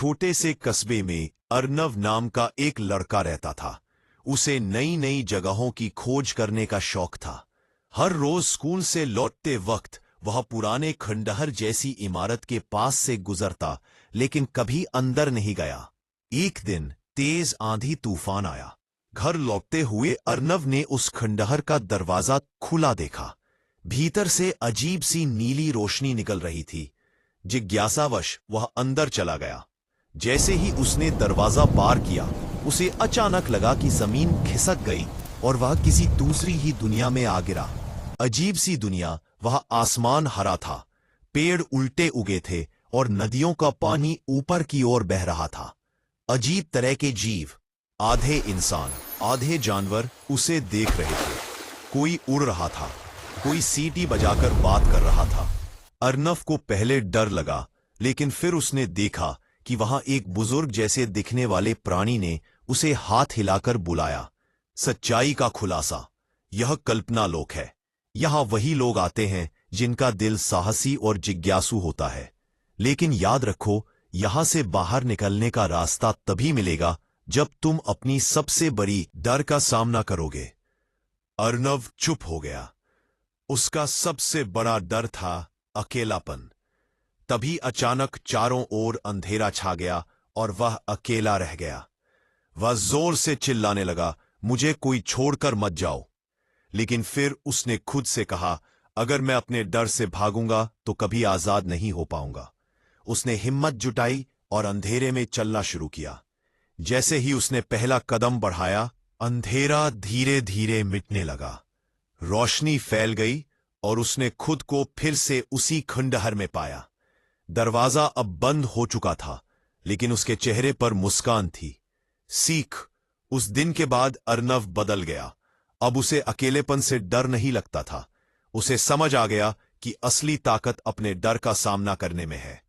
छोटे से कस्बे में अर्नव नाम का एक लड़का रहता था। उसे नई नई जगहों की खोज करने का शौक था। हर रोज स्कूल से लौटते वक्त वह पुराने खंडहर जैसी इमारत के पास से गुजरता, लेकिन कभी अंदर नहीं गया। एक दिन तेज आंधी तूफान आया। घर लौटते हुए अर्नव ने उस खंडहर का दरवाजा खुला देखा। भीतर से अजीब सी नीली रोशनी निकल रही थी। जिज्ञासावश वह अंदर चला गया। जैसे ही उसने दरवाजा पार किया, उसे अचानक लगा कि जमीन खिसक गई और वह किसी दूसरी ही दुनिया में आ गिरा। अजीब सी दुनिया। वह आसमान हरा था, पेड़ उल्टे उगे थे और नदियों का पानी ऊपर की ओर बह रहा था। अजीब तरह के जीव, आधे इंसान आधे जानवर, उसे देख रहे थे। कोई उड़ रहा था, कोई सीटी बजाकर बात कर रहा था। अर्नव को पहले डर लगा, लेकिन फिर उसने देखा कि वहां एक बुजुर्ग जैसे दिखने वाले प्राणी ने उसे हाथ हिलाकर बुलाया। सच्चाई का खुलासा, यह कल्पना लोक है। यहां वही लोग आते हैं जिनका दिल साहसी और जिज्ञासु होता है। लेकिन याद रखो, यहां से बाहर निकलने का रास्ता तभी मिलेगा जब तुम अपनी सबसे बड़ी डर का सामना करोगे। अर्नव चुप हो गया। उसका सबसे बड़ा डर था अकेलापन। तभी अचानक चारों ओर अंधेरा छा गया और वह अकेला रह गया। वह जोर से चिल्लाने लगा, मुझे कोई छोड़कर मत जाओ। लेकिन फिर उसने खुद से कहा, अगर मैं अपने डर से भागूंगा तो कभी आजाद नहीं हो पाऊंगा। उसने हिम्मत जुटाई और अंधेरे में चलना शुरू किया। जैसे ही उसने पहला कदम बढ़ाया, अंधेरा धीरे धीरे मिटने लगा। रोशनी फैल गई और उसने खुद को फिर से उसी खंडहर में पाया। दरवाजा अब बंद हो चुका था, लेकिन उसके चेहरे पर मुस्कान थी। सीख, उस दिन के बाद अर्नव बदल गया। अब उसे अकेलेपन से डर नहीं लगता था। उसे समझ आ गया कि असली ताकत अपने डर का सामना करने में है।